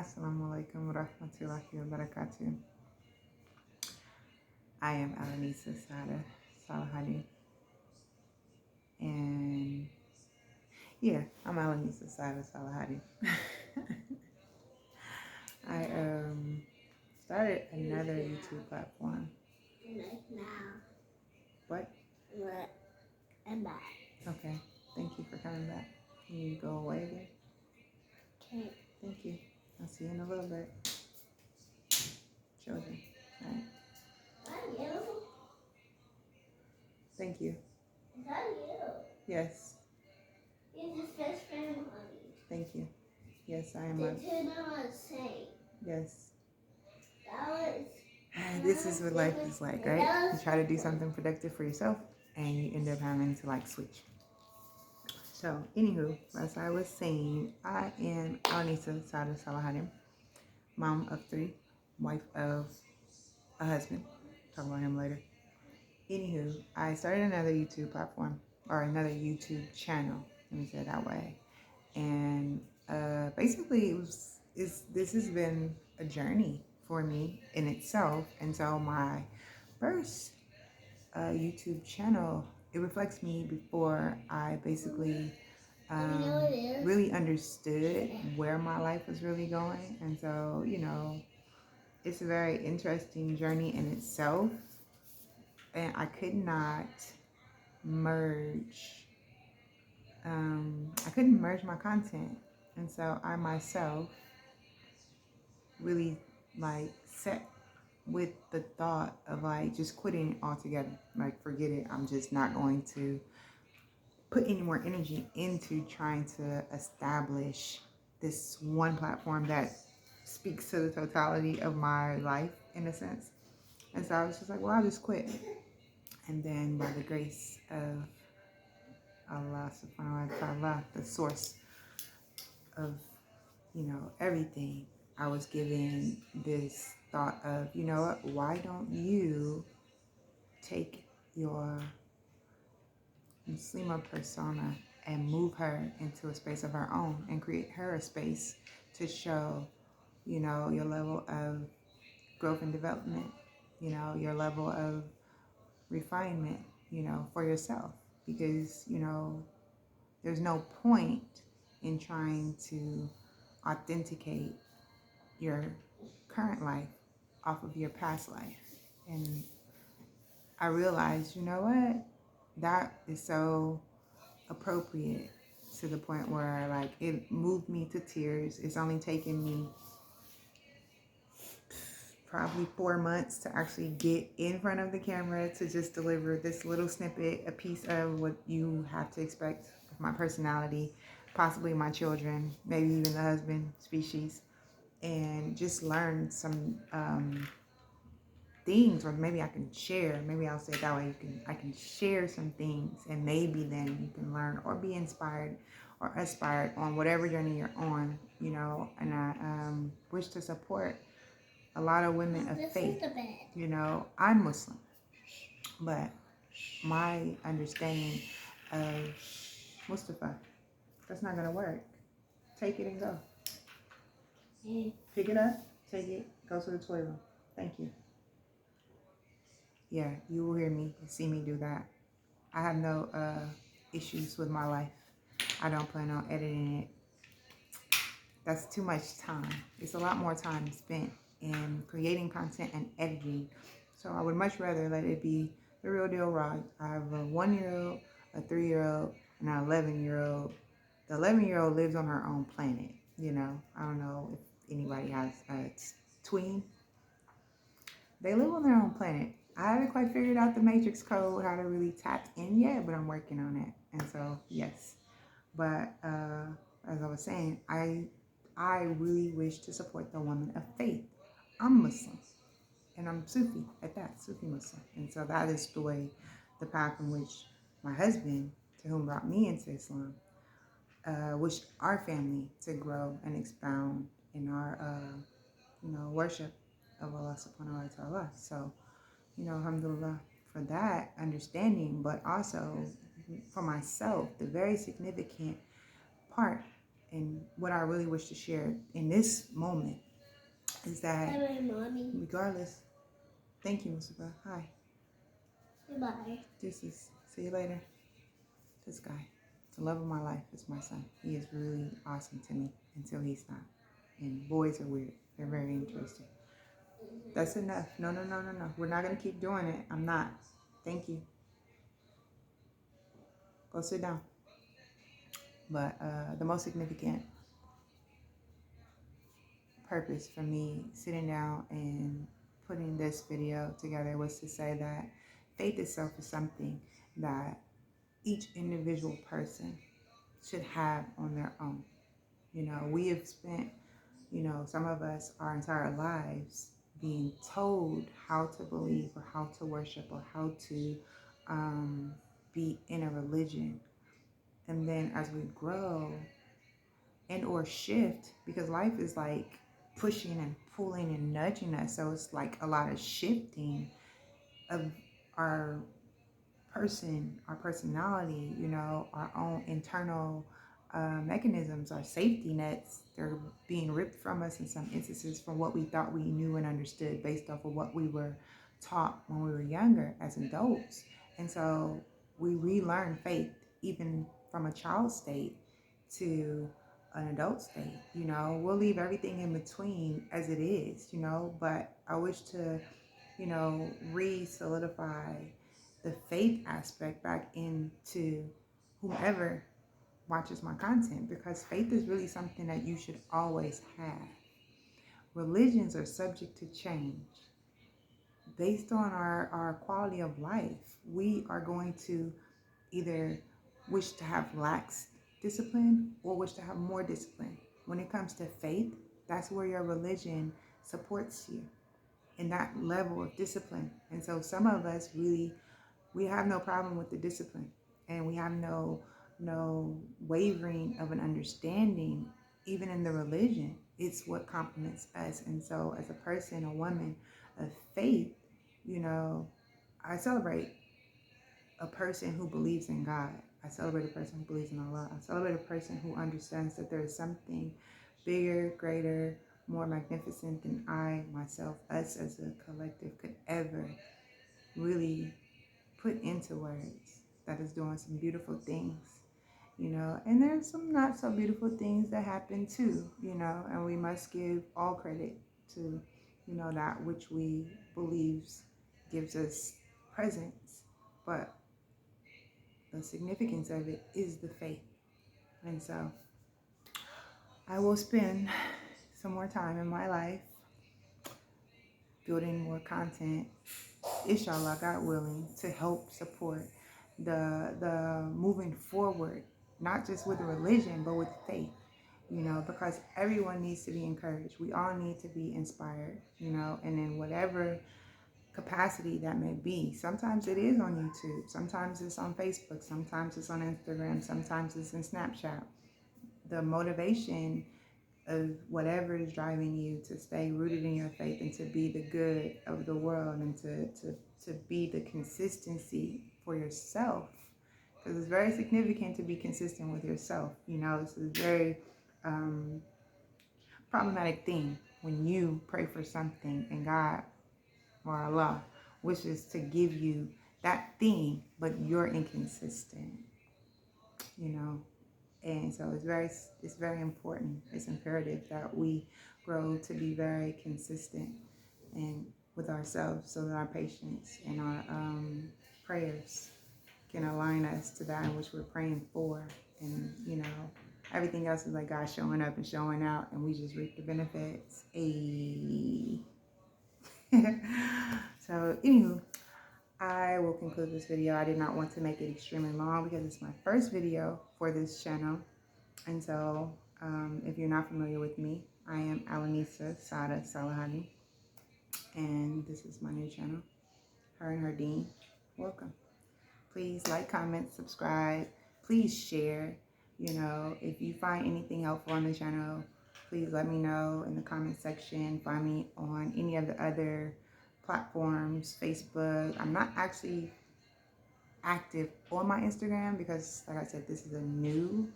Assalamu alaikum wa rahmatullahi wa barakatuh. I am Alanisa Sada Salahadi. And yeah, I'm Alanisa Sada Salahadi. I started another YouTube platform. What? I'm back. Okay. Thank you for coming back. Can you go away again? Okay. Thank you. I'll see you in a little bit. Children. All right. Is that you? Thank you. Is that you? Yes. You're his best friend, honey. Thank you. Yes, I am. The two are the same. Yes. That was. This is what life is like, right? You try to do something productive for yourself and you end up having to switch. So, anywho, as I was saying, I am Alanisa Sada Salahadim, mom of 3, wife of a husband. Talk about him later. Anywho, I started another YouTube platform, or another YouTube channel, let me say it that way. And basically, this has been a journey for me in itself. And so my first YouTube channel, it reflects me before I basically really understood where my life was really going. And so, it's a very interesting journey in itself. And I could not merge, I couldn't merge my content. And so I myself really set with the thought of just quitting altogether. Forget it. I'm just not going to put any more energy into trying to establish this one platform that speaks to the totality of my life in a sense. And so I was just like, well, I'll just quit. And then by the grace of Allah subhanahu wa ta'ala, the source of, everything, I was given this thought of, you know what, why don't you take your Muslima persona and move her into a space of her own and create her a space to show, your level of growth and development, your level of refinement, for yourself. Because, there's no point in trying to authenticate your current life off of your past life. And I realized, you know what, that is so appropriate to the point where it moved me to tears. It's only taken me probably 4 months to actually get in front of the camera to just deliver this little snippet, a piece of what you have to expect of my personality, possibly my children, maybe even the husband species, and just learn some things, or maybe I can share, maybe I'll say it that way, I can share some things, and maybe then you can learn or be inspired or aspired on whatever journey you're on, and I wish to support a lot of women of faith. I'm Muslim, but my understanding of Mustafa, that's not gonna work. Take it and go. Pick it up, take it, go to the toilet. Thank you. Yeah, you will hear me and see me do that. I have no issues with my life. I don't plan on editing it. That's too much time. It's a lot more time spent in creating content and editing. So I would much rather let it be the real deal raw. I have a 1-year-old, a 3-year-old, and an 11-year-old. The 11-year-old lives on her own planet. I don't know if anybody has a tween. They live on their own planet. I haven't quite figured out the matrix code, how to really tap in yet, but I'm working on it. And so, yes. But as I was saying, I really wish to support the woman of faith. I'm Muslim, and I'm Sufi at that, Sufi Muslim. And so that is the path in which my husband, to whom brought me into Islam, wished our family to grow and expound in our, worship of Allah subhanahu wa ta'ala. So, Alhamdulillah for that understanding, but also for myself, the very significant part And what I really wish to share in this moment is that Hi, mommy. regardless, thank you, Mustafa. Hi. Goodbye. See you later. This guy, the love of my life is my son. He is really awesome to me until he's not. And boys are weird. They're very interesting. That's enough. No. We're not going to keep doing it. I'm not. Thank you. Go sit down. But the most significant purpose for me sitting down and putting this video together was to say that faith itself is something that each individual person should have on their own. You know, we have spent, some of us our entire lives being told how to believe or how to worship or how to be in a religion. And then as we grow and or shift, because life is like pushing and pulling and nudging us, so it's like a lot of shifting of our our personality, our own internal mechanisms, our safety nets. They're being ripped from us in some instances from what we thought we knew and understood based off of what we were taught when we were younger as adults. And so we relearn faith even from a child state to an adult state. We'll leave everything in between as it is, but I wish to, re-solidify the faith aspect back into whomever watches my content, because faith is really something that you should always have. Religions are subject to change. Based on our quality of life, we are going to either wish to have lax discipline or wish to have more discipline. When it comes to faith, that's where your religion supports you in that level of discipline. And so some of us really, we have no problem with the discipline, and we have no wavering of an understanding even in the religion. It's what complements us. And so as a person, a woman of faith, I celebrate a person who believes in God. I celebrate a person who believes in Allah. I celebrate a person who understands that there is something bigger, greater, more magnificent than I, myself, us as a collective could ever really put into words, that is doing some beautiful things, and there's some not so beautiful things that happen too, and we must give all credit to, that which we believes gives us presence, but the significance of it is the faith. And so I will spend some more time in my life building more content, inshallah, God willing, to help support the moving forward, not just with religion, but with faith, because everyone needs to be encouraged. We all need to be inspired, and in whatever capacity that may be. Sometimes it is on YouTube, sometimes it's on Facebook, sometimes it's on Instagram, sometimes it's in Snapchat. The motivation of whatever is driving you to stay rooted in your faith and to be the good of the world and to be the consistency for yourself, because it's very significant to be consistent with yourself. This is a very problematic thing when you pray for something and God or Allah wishes to give you that thing, but you're inconsistent, And so it's very important. It's imperative that we grow to be very consistent and with ourselves, so that our patience and our prayers can align us to that in which we're praying for. And everything else is like God showing up and showing out, and we just reap the benefits. So anywho, I will conclude this video. I did not want to make it extremely long because it's my first video for this channel. And so if you're not familiar with me, I am Alanisa Sada Salahani. And this is my new channel, Her and Her Deen. Welcome. Please like, comment, subscribe. Please share. If you find anything helpful on the channel, please let me know in the comment section. Find me on any of the other platforms, Facebook. I'm not actually active on my Instagram because, like I said, this is a new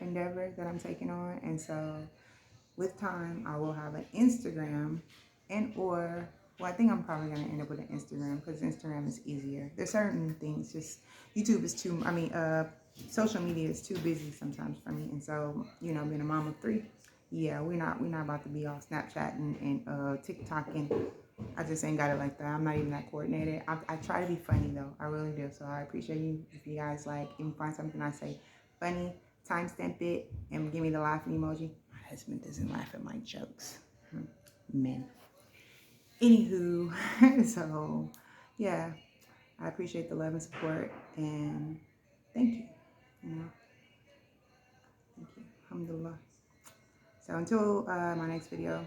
endeavor that I'm taking on. And so with time, I will have an Instagram well, I think I'm probably going to end up with an Instagram because Instagram is easier. There's certain things, just YouTube is social media is too busy sometimes for me. And so, being a mom of three, yeah, we're not about to be all Snapchat and TikTok, and I just ain't got it like that. I'm not even that coordinated. I try to be funny though. I really do. So I appreciate you if you guys even find something I say funny, timestamp it, and give me the laughing emoji. My husband doesn't laugh at my jokes. Men. Anywho, so yeah, I appreciate the love and support, and thank you. Thank you. Alhamdulillah. So until my next video,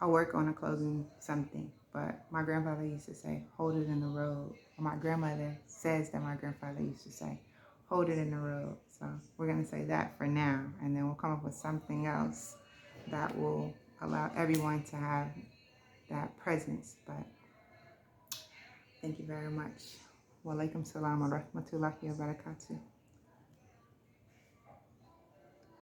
I'll work on a closing something. But my grandfather used to say, hold it in the road. Or my grandmother says that my grandfather used to say, hold it in the road. So we're going to say that for now. And then we'll come up with something else that will allow everyone to have that presence. But thank you very much. Wa alaikum salam wa rahmatullahi wa barakatuh.